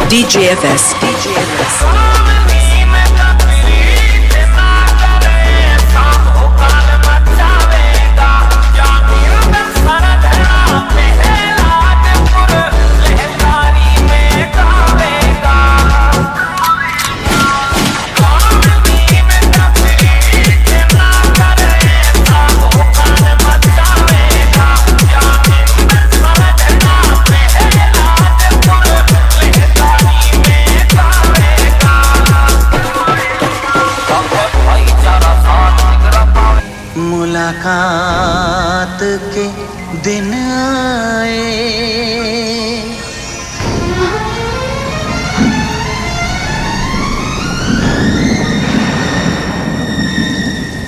DJFS. मुलाकात के दिन आए,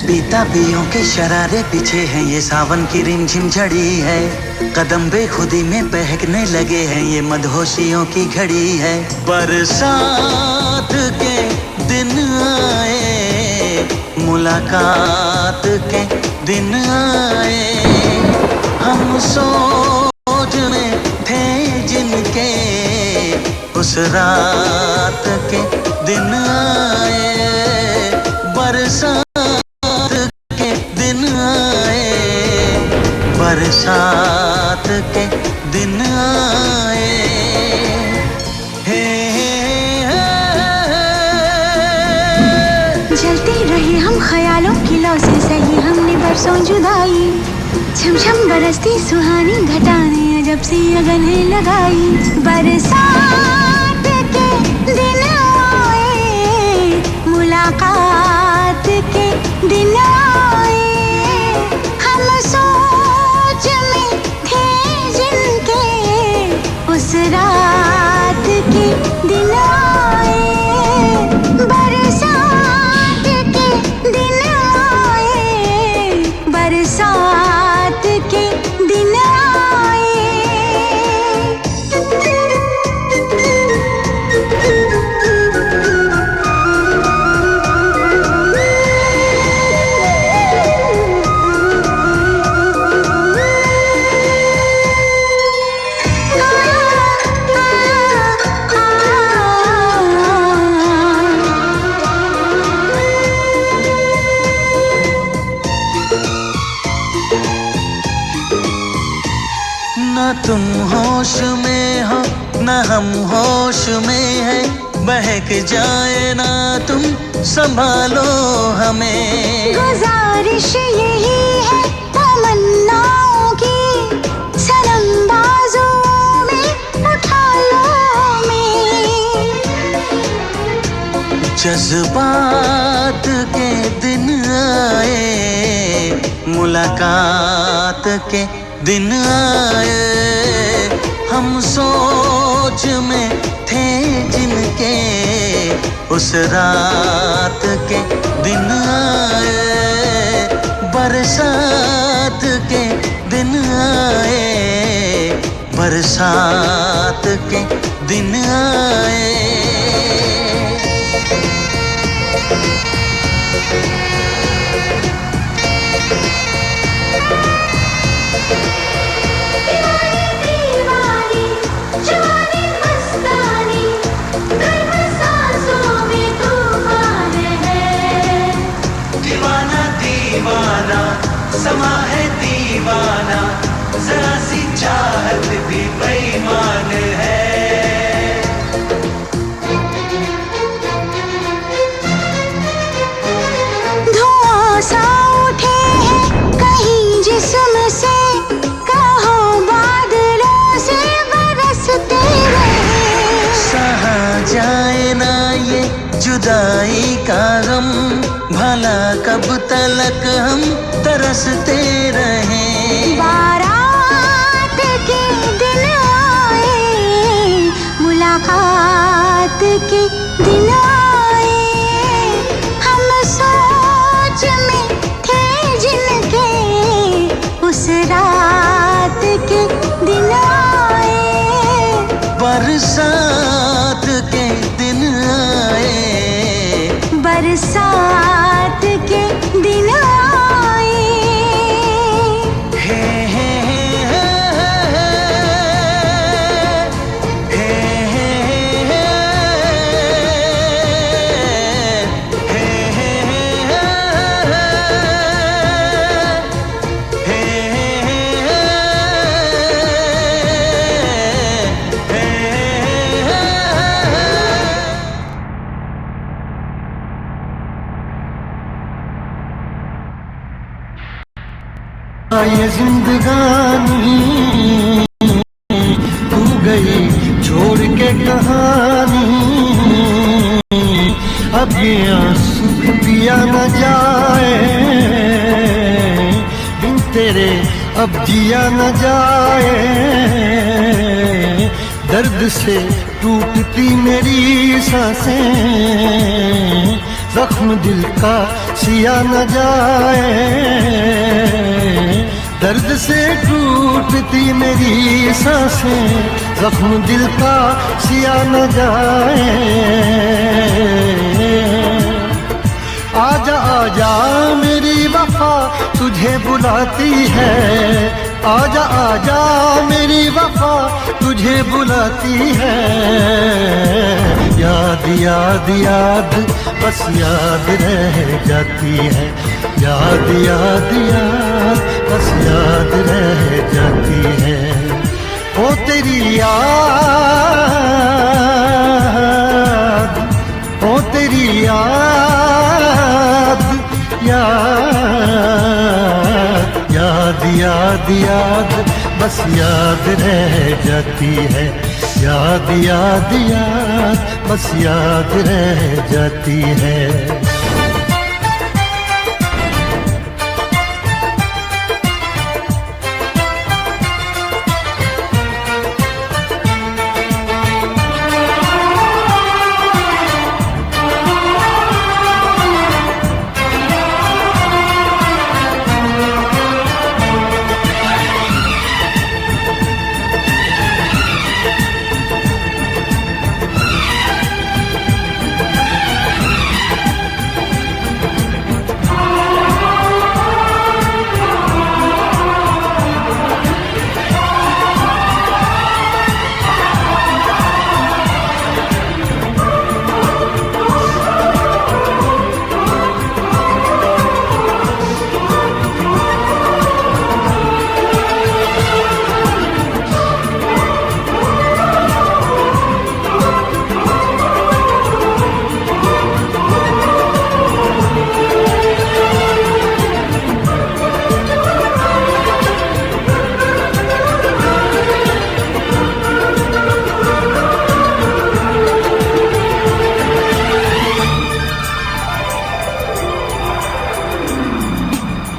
पीता पियों के शरारे पीछे हैं, ये सावन की रिमझिम झड़ी है। कदम बेखुदी में बहकने लगे हैं, ये मदहोशियों की घड़ी है। बरसात के दिन आए, मुलाकात के दिन आए, हम सोच में थे जिनके, उस रात के दिन आए। बरसात के दिन आए, बरसात के दिन आए। जलते रहे हम ख्यालों की लौ से, सही हमने बरसों जुदाई। झमझम बरसती सुहानी घटाने अजब सी अगन है लगाई। बरसात के दिन आए, मुलाकात के दिन आए, हम सोच में थे जिनके, उस रात के दिन आए। बरसात के दिन आए, बरसात के दिन आए। न तुम होश में हो न हम होश में है, बहक जाए ना तुम संभालो हमें। गुजारिश यही है तमन्नाओं की, सनम बाजुओं में उठा लो हमें। जज्बात के दिन आए, मुलाकात के दिन आए, हम सोच में थे जिनके, उस रात के दिन आए। बरसात के दिन आए, बरसात के दिन आए। दीवानी जानी मस्तानी, गर्म सांसों में तूफान है। दीवाना दीवाना समा है दीवाना, जरा सी चाहत भी बेईमान है। धुआं सा उठे हैं कहीं जिस्म से, कहो बादलों से बरसते रहे। सहा जाए ना ये जुदाई का गम, भला कब तलक हम तरसते रहें। बारात के दिन आए, मुलाकात के दिन आए, हम सोच में थे जिनके, उस रात के दिन आए। बरसात के दिन आए, बरसात के दिन आए। हे हे हे हे हे हे हे जिंदगानी, तू गई छोड़ के कहानी। अब ये आंसू पिया न जाए बिन तेरे, अब जिया न जाए। दर्द से टूटती मेरी सांसें, जख्म दिल का सिया न जाए। दर्द से टूटती मेरी सांसें, जख्म दिल का सिया न जाए। आजा आजा मेरी वफा तुझे बुलाती है, आजा आजा मेरी वफा तुझे बुलाती है। याद याद याद बस याद रह जाती है, याद याद याद बस याद रह जाती है। ओ तेरी याद, ओ तेरी याद, याद याद याद याद बस याद रह जाती है, याद याद याद बस याद रह जाती है।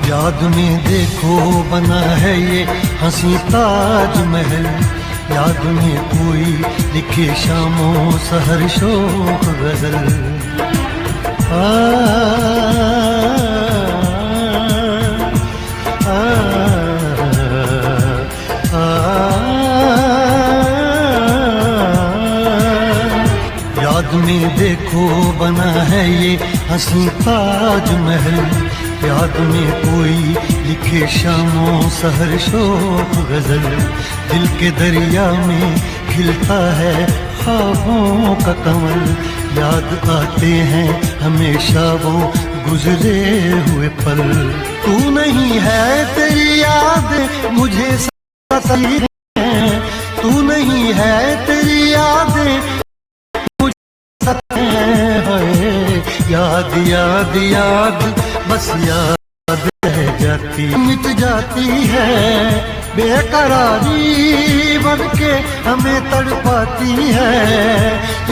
याद में देखो बना है ये हंसी ताजमहल, याद में कोई लिखे शामों सहर शोक गजल। याद में देखो बना है ये हंसी ताजमहल, याद में कोई लिखे शामों सहर शोक गजल। दिल के दरिया में खिलता है ख्वाबों का कमल, याद आते हैं हमेशा वो गुजरे हुए पल। तू नहीं है तेरी याद मुझे सताती है, तू नहीं है तेरी याद मुझे सताती है। याद याद याद बस याद रह जाती, मिट जाती है बेकरारी बन के हमें तड़पाती है।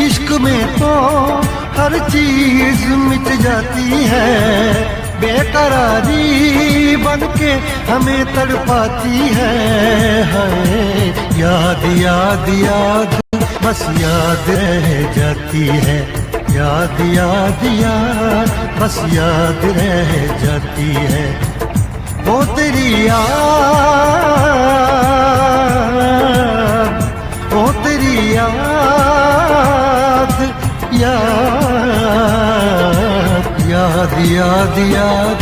इश्क में तो हर चीज मिट जाती है, बेकरारी बन के हमें तड़पाती है। याद याद याद बस याद रह जाती है, याद याद याद बस याद रह जाती है। वो तेरी याद, वो तेरी याद, याद याद याद याद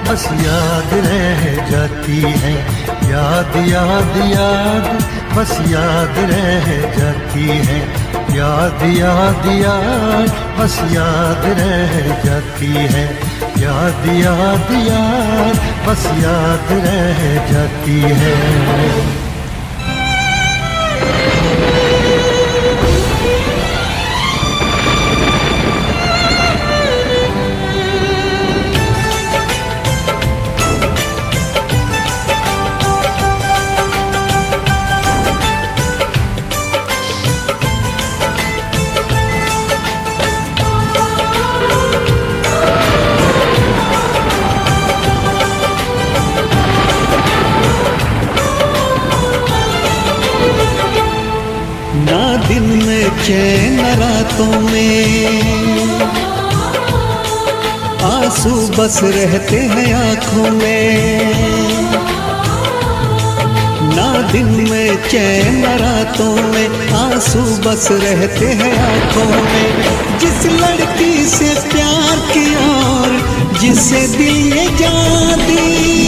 बस याद रह जाती है, याद याद याद बस याद रह जाती है। याद याद याद बस याद रह जाती है, याद याद याद बस याद रह जाती है। चैन रातों में, आंसू बस रहते हैं आँखों में। ना दिन में चैन रातों में, आंसू बस रहते हैं आँखों में। जिस लड़की से प्यार किया और जिसे दिल ये जान दी,